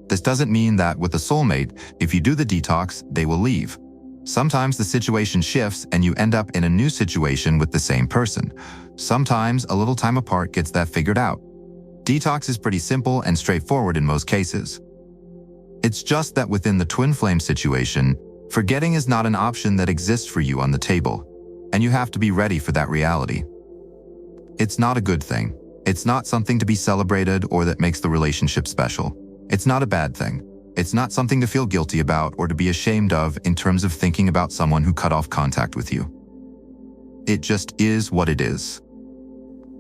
This doesn't mean that with a soulmate, if you do the detox, they will leave. Sometimes the situation shifts and you end up in a new situation with the same person. Sometimes a little time apart gets that figured out. Detox is pretty simple and straightforward in most cases. It's just that within the twin flame situation, forgetting is not an option that exists for you on the table, and you have to be ready for that reality. It's not a good thing. It's not something to be celebrated or that makes the relationship special. It's not a bad thing. It's not something to feel guilty about or to be ashamed of in terms of thinking about someone who cut off contact with you. It just is what it is.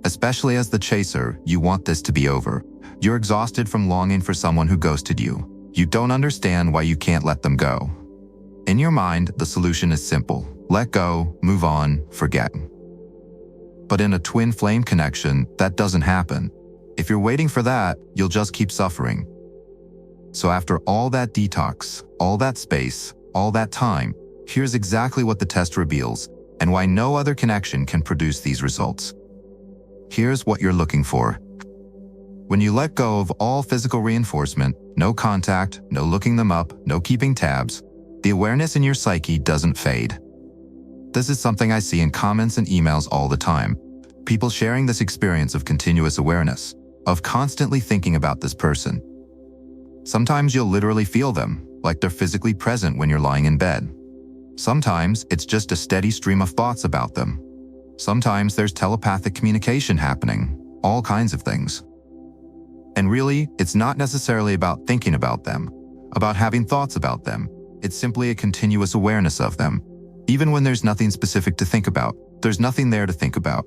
Especially as the chaser, you want this to be over. You're exhausted from longing for someone who ghosted you. You don't understand why you can't let them go. In your mind, the solution is simple. Let go, move on, forget. But in a twin flame connection, that doesn't happen. If you're waiting for that, you'll just keep suffering. So after all that detox, all that space, all that time, here's exactly what the test reveals and why no other connection can produce these results. Here's what you're looking for. When you let go of all physical reinforcement, no contact, no looking them up, no keeping tabs, the awareness in your psyche doesn't fade. This is something I see in comments and emails all the time. people sharing this experience of continuous awareness, of constantly thinking about this person. Sometimes you'll literally feel them, like they're physically present when you're lying in bed. Sometimes it's just a steady stream of thoughts about them. Sometimes there's telepathic communication happening, all kinds of things. And really, it's not necessarily about thinking about them, about having thoughts about them. It's simply a continuous awareness of them. Even when there's nothing specific to think about, there's nothing there to think about.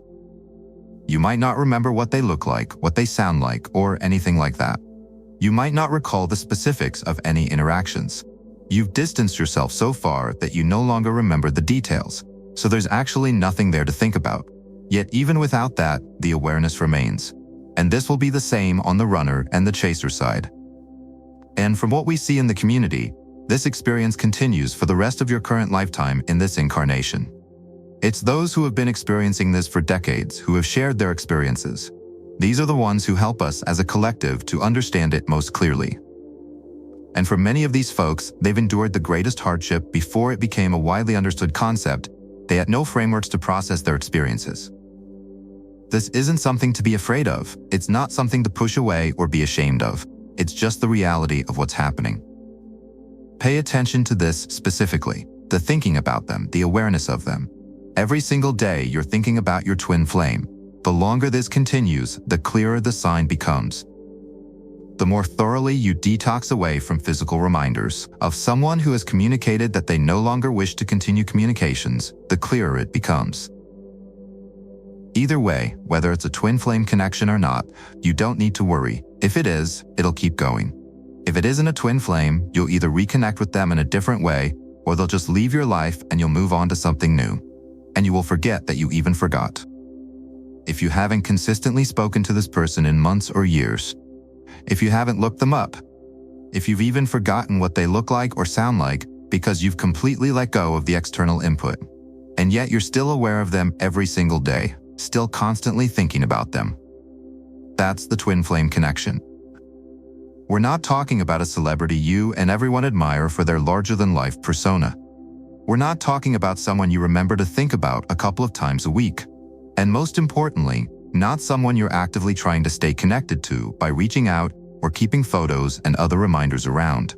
You might not remember what they look like, what they sound like, or anything like that. You might not recall the specifics of any interactions. You've distanced yourself so far that you no longer remember the details, so there's actually nothing there to think about. Yet even without that, the awareness remains. And this will be the same on the runner and the chaser side. And from what we see in the community, this experience continues for the rest of your current lifetime in this incarnation. It's those who have been experiencing this for decades who have shared their experiences. These are the ones who help us as a collective to understand it most clearly. And for many of these folks, they've endured the greatest hardship before it became a widely understood concept. They had no frameworks to process their experiences. This isn't something to be afraid of. It's not something to push away or be ashamed of. It's just the reality of what's happening. Pay attention to this specifically, the thinking about them, the awareness of them. Every single day you're thinking about your twin flame. The longer this continues, the clearer the sign becomes. The more thoroughly you detox away from physical reminders of someone who has communicated that they no longer wish to continue communications, the clearer it becomes. Either way, whether it's a twin flame connection or not, you don't need to worry. If it is, it'll keep going. If it isn't a twin flame, you'll either reconnect with them in a different way, or they'll just leave your life and you'll move on to something new. And you will forget that you even forgot. If you haven't consistently spoken to this person in months or years, if you haven't looked them up, if you've even forgotten what they look like or sound like because you've completely let go of the external input, and yet you're still aware of them every single day, still constantly thinking about them. That's the twin flame connection. We're not talking about a celebrity you and everyone admire for their larger-than-life persona. We're not talking about someone you remember to think about a couple of times a week. And most importantly, not someone you're actively trying to stay connected to by reaching out or keeping photos and other reminders around.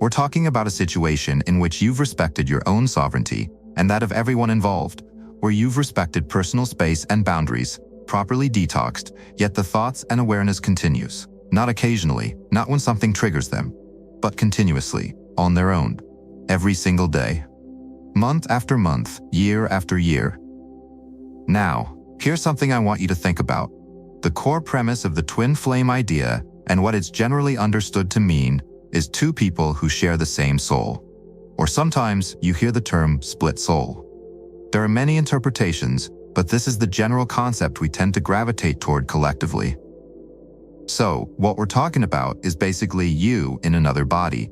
We're talking about a situation in which you've respected your own sovereignty and that of everyone involved, where you've respected personal space and boundaries, properly detoxed, yet the thoughts and awareness continues. Not occasionally, not when something triggers them, but continuously, on their own, every single day, month after month, year after year. Now, here's something I want you to think about. The core premise of the twin flame idea and what it's generally understood to mean is two people who share the same soul. Or sometimes you hear the term split soul. There are many interpretations, but this is the general concept we tend to gravitate toward collectively. So, what we're talking about is basically you in another body.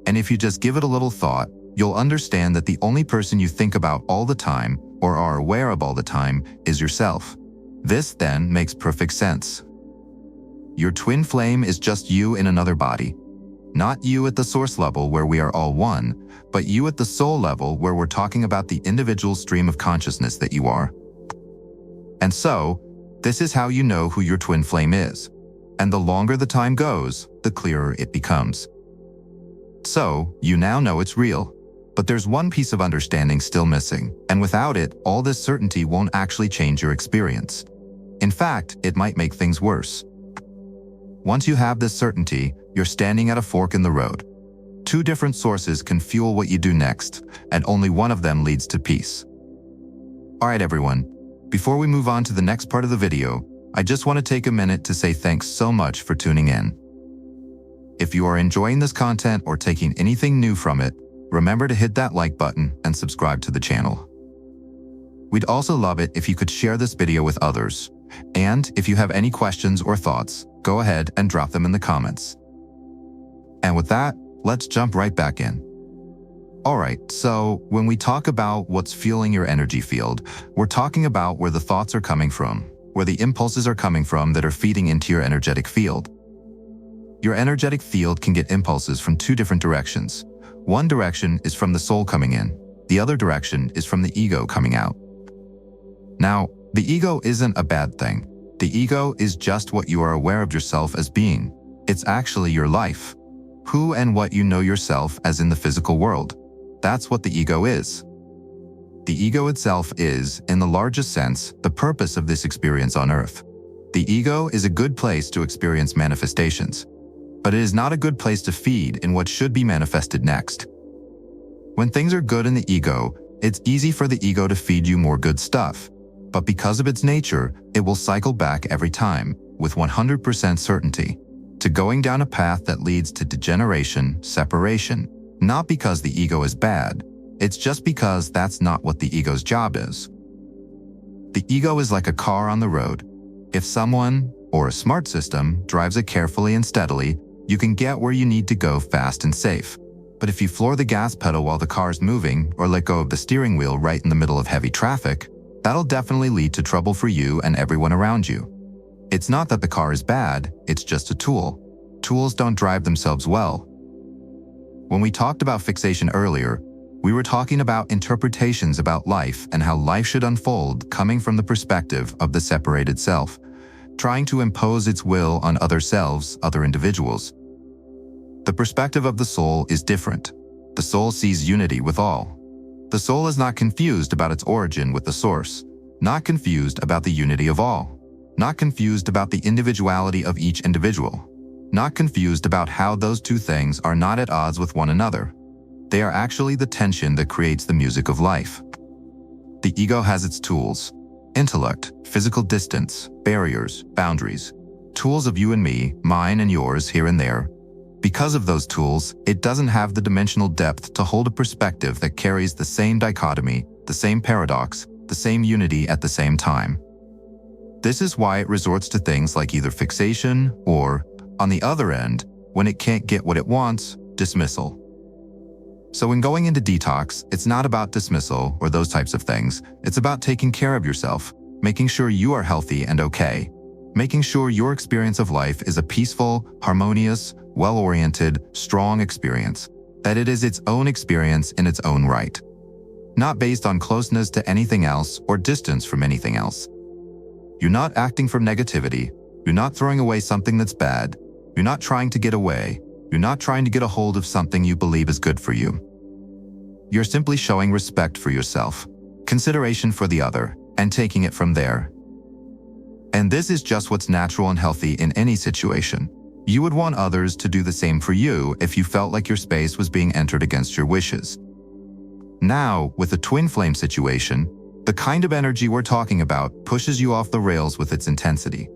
And if you just give it a little thought, you'll understand that the only person you think about all the time, or are aware of all the time, is yourself. This then makes perfect sense. Your twin flame is just you in another body. Not you at the source level where we are all one, but you at the soul level where we're talking about the individual stream of consciousness that you are. And so, this is how you know who your twin flame is. And the longer the time goes, the clearer it becomes. So, you now know it's real. But there's one piece of understanding still missing, and without it, all this certainty won't actually change your experience. In fact, it might make things worse. Once you have this certainty, you're standing at a fork in the road. Two different sources can fuel what you do next, and only one of them leads to peace. Alright everyone, before we move on to the next part of the video, I just want to take a minute to say thanks so much for tuning in. If you are enjoying this content or taking anything new from it, remember to hit that like button and subscribe to the channel. We'd also love it if you could share this video with others. And if you have any questions or thoughts, go ahead and drop them in the comments. And with that, let's jump right back in. Alright, so when we talk about what's fueling your energy field, we're talking about where the thoughts are coming from, where the impulses are coming from that are feeding into your energetic field. Your energetic field can get impulses from two different directions. One direction is from the soul coming in. The other direction is from the ego coming out. Now, The ego isn't a bad thing. The ego is just what you are aware of yourself as being. It's actually your life. Who and what you know yourself as in the physical world. That's what the ego is. The ego itself is, in the largest sense, the purpose of this experience on Earth. The ego is a good place to experience manifestations, but it is not a good place to feed in what should be manifested next. When things are good in the ego, it's easy for the ego to feed you more good stuff, but because of its nature, it will cycle back every time, with 100% certainty, to going down a path that leads to degeneration, separation, not because the ego is bad, it's just because that's not what the ego's job is. The ego is like a car on the road. If someone, or a smart system, drives it carefully and steadily, you can get where you need to go fast and safe. But if you floor the gas pedal while the car's moving, or let go of the steering wheel right in the middle of heavy traffic, that'll definitely lead to trouble for you and everyone around you. It's not that the car is bad, it's just a tool. Tools don't drive themselves well. When we talked about fixation earlier, we were talking about interpretations about life and how life should unfold coming from the perspective of the separated self, trying to impose its will on other selves, other individuals. The perspective of the soul is different. The soul sees unity with all. The soul is not confused about its origin with the source, not confused about the unity of all, not confused about the individuality of each individual, not confused about how those two things are not at odds with one another. They are actually the tension that creates the music of life. The ego has its tools: intellect, physical distance, barriers, boundaries, tools of you and me, mine and yours here and there. Because of those tools, it doesn't have the dimensional depth to hold a perspective that carries the same dichotomy, the same paradox, the same unity at the same time. This is why it resorts to things like either fixation or, on the other end, when it can't get what it wants, dismissal. So when going into detox, it's not about dismissal or those types of things. It's about taking care of yourself, making sure you are healthy and okay, making sure your experience of life is a peaceful, harmonious, well-oriented, strong experience, that it is its own experience in its own right, not based on closeness to anything else or distance from anything else. You're not acting from negativity, you're not throwing away something that's bad, you're not trying to get away, you're not trying to get a hold of something you believe is good for you. You're simply showing respect for yourself, consideration for the other, and taking it from there. And this is just what's natural and healthy in any situation. You would want others to do the same for you if you felt like your space was being entered against your wishes. Now, with the twin flame situation, the kind of energy we're talking about pushes you off the rails with its intensity.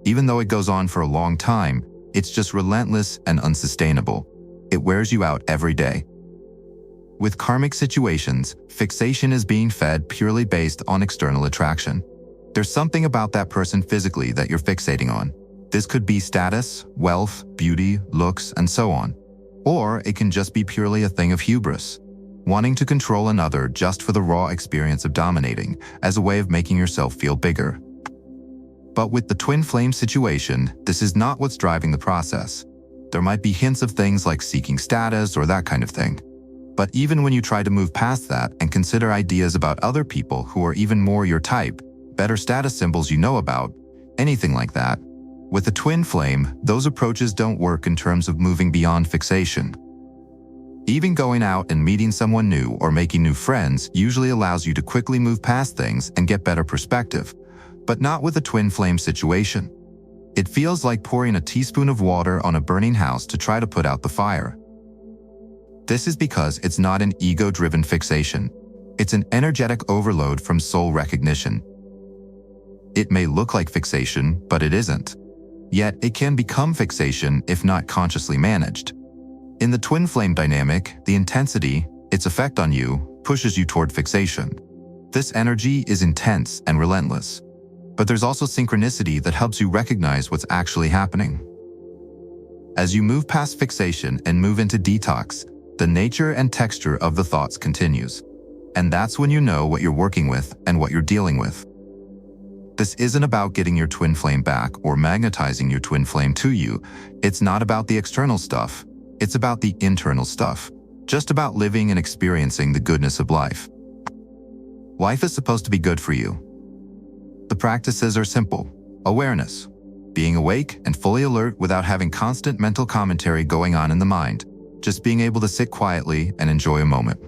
Even though it goes on for a long time, it's just relentless and unsustainable. It wears you out every day. With karmic situations, fixation is being fed purely based on external attraction. There's something about that person physically that you're fixating on. This could be status, wealth, beauty, looks, and so on. Or it can just be purely a thing of hubris, wanting to control another just for the raw experience of dominating, as a way of making yourself feel bigger. But with the twin flame situation, this is not what's driving the process. There might be hints of things like seeking status or that kind of thing. But even when you try to move past that and consider ideas about other people who are even more your type, better status symbols you know about, anything like that, with the twin flame, those approaches don't work in terms of moving beyond fixation. Even going out and meeting someone new or making new friends usually allows you to quickly move past things and get better perspective, but not with a twin flame situation. It feels like pouring a teaspoon of water on a burning house to try to put out the fire. This is because it's not an ego-driven fixation. It's an energetic overload from soul recognition. It may look like fixation, but it isn't. Yet it can become fixation if not consciously managed. In the twin flame dynamic, the intensity, its effect on you, pushes you toward fixation. This energy is intense and relentless. But there's also synchronicity that helps you recognize what's actually happening. As you move past fixation and move into detox, the nature and texture of the thoughts continues. And that's when you know what you're working with and what you're dealing with. This isn't about getting your twin flame back or magnetizing your twin flame to you. It's not about the external stuff. It's about the internal stuff. Just about living and experiencing the goodness of life. Life is supposed to be good for you. The practices are simple. Awareness. Being awake and fully alert without having constant mental commentary going on in the mind. Just being able to sit quietly and enjoy a moment.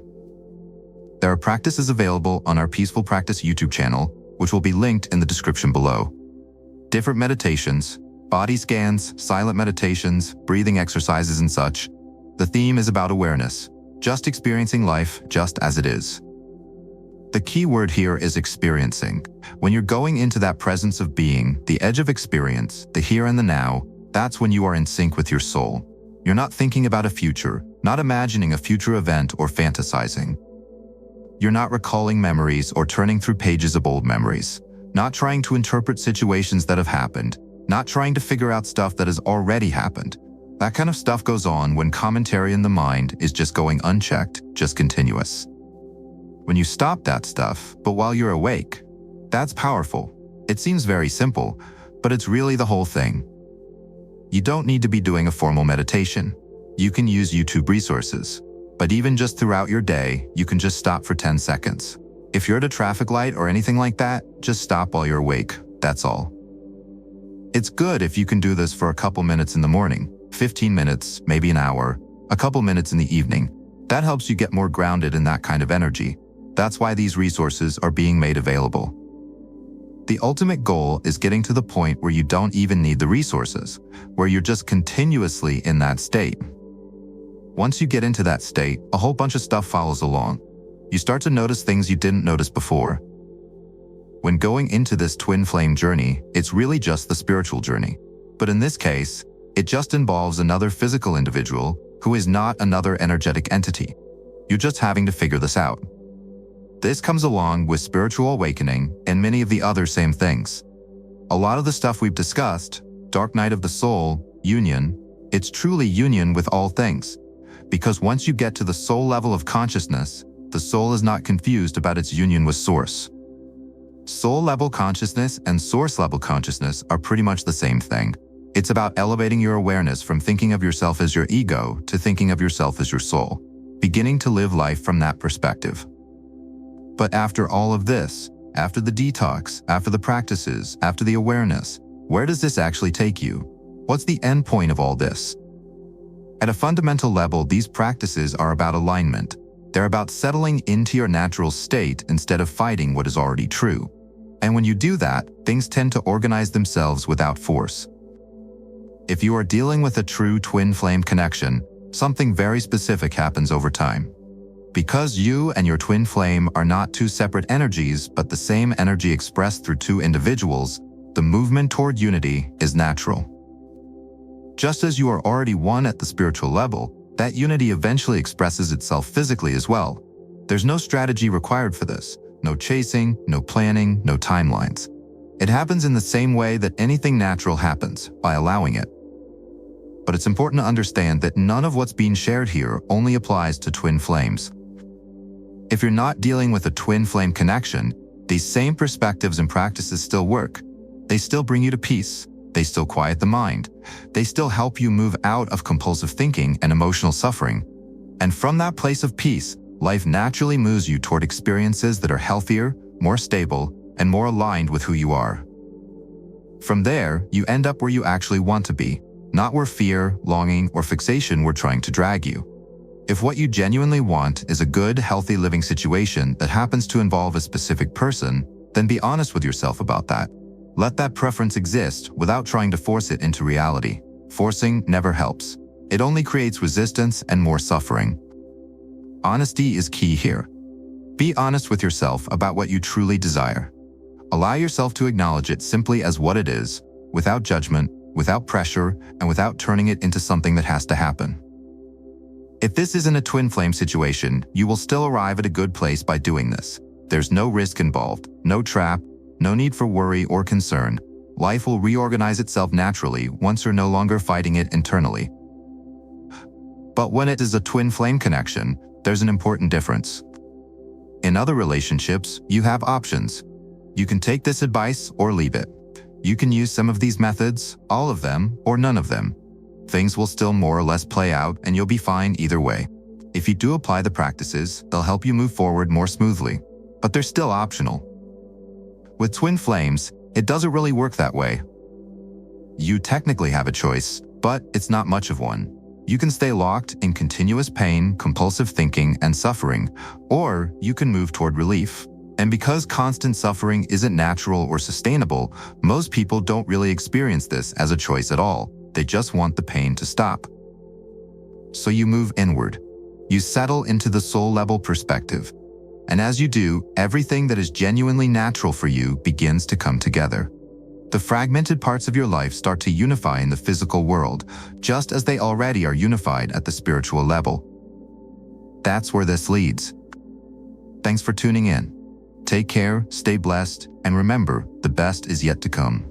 There are practices available on our Peaceful Practice YouTube channel, which will be linked in the description below. Different meditations, body scans, silent meditations, breathing exercises and such. The theme is about awareness, just experiencing life just as it is. The key word here is experiencing. When you're going into that presence of being, the edge of experience, the here and the now, that's when you are in sync with your soul. You're not thinking about a future, not imagining a future event or fantasizing. You're not recalling memories or turning through pages of old memories, not trying to interpret situations that have happened, not trying to figure out stuff that has already happened. That kind of stuff goes on when commentary in the mind is just going unchecked, just continuous. When you stop that stuff, but while you're awake, that's powerful. It seems very simple, but it's really the whole thing. You don't need to be doing a formal meditation. You can use YouTube resources. But even just throughout your day, you can just stop for 10 seconds. If you're at a traffic light or anything like that, just stop while you're awake, that's all. It's good if you can do this for a couple minutes in the morning, 15 minutes, maybe an hour, a couple minutes in the evening. That helps you get more grounded in that kind of energy. That's why these resources are being made available. The ultimate goal is getting to the point where you don't even need the resources, where you're just continuously in that state. Once you get into that state, a whole bunch of stuff follows along. You start to notice things you didn't notice before. When going into this twin flame journey, it's really just the spiritual journey. But in this case, it just involves another physical individual who is not another energetic entity. You're just having to figure this out. This comes along with spiritual awakening and many of the other same things. A lot of the stuff we've discussed, dark night of the soul, union, it's truly union with all things. Because once you get to the soul level of consciousness, the soul is not confused about its union with source. Soul level consciousness and source level consciousness are pretty much the same thing. It's about elevating your awareness from thinking of yourself as your ego to thinking of yourself as your soul, beginning to live life from that perspective. But after all of this, after the detox, after the practices, after the awareness, where does this actually take you? What's the end point of all this? At a fundamental level, these practices are about alignment. They're about settling into your natural state instead of fighting what is already true. And when you do that, things tend to organize themselves without force. If you are dealing with a true twin flame connection, something very specific happens over time. Because you and your twin flame are not two separate energies, but the same energy expressed through two individuals, the movement toward unity is natural. Just as you are already one at the spiritual level, that unity eventually expresses itself physically as well. There's no strategy required for this, no chasing, no planning, no timelines. It happens in the same way that anything natural happens, by allowing it. But it's important to understand that none of what's being shared here only applies to twin flames. If you're not dealing with a twin flame connection, these same perspectives and practices still work. They still bring you to peace. They still quiet the mind. They still help you move out of compulsive thinking and emotional suffering. And from that place of peace, life naturally moves you toward experiences that are healthier, more stable, and more aligned with who you are. From there, you end up where you actually want to be, not where fear, longing, or fixation were trying to drag you. If what you genuinely want is a good, healthy living situation that happens to involve a specific person, then be honest with yourself about that. Let that preference exist without trying to force it into reality. Forcing never helps. It only creates resistance and more suffering. Honesty is key here. Be honest with yourself about what you truly desire. Allow yourself to acknowledge it simply as what it is, without judgment, without pressure, and without turning it into something that has to happen. If this isn't a twin flame situation, you will still arrive at a good place by doing this. There's no risk involved, no trap, no need for worry or concern. Life will reorganize itself naturally once you're no longer fighting it internally. But when it is a twin flame connection, there's an important difference. In other relationships, you have options. You can take this advice or leave it. You can use some of these methods, all of them, or none of them. Things will still more or less play out and you'll be fine either way. If you do apply the practices, they'll help you move forward more smoothly. But they're still optional. With twin flames, it doesn't really work that way. You technically have a choice, but it's not much of one. You can stay locked in continuous pain, compulsive thinking, and suffering, or you can move toward relief. And because constant suffering isn't natural or sustainable, most people don't really experience this as a choice at all. They just want the pain to stop. So you move inward. You settle into the soul-level perspective. And as you do, everything that is genuinely natural for you begins to come together. The fragmented parts of your life start to unify in the physical world, just as they already are unified at the spiritual level. That's where this leads. Thanks for tuning in. Take care, stay blessed, and remember, the best is yet to come.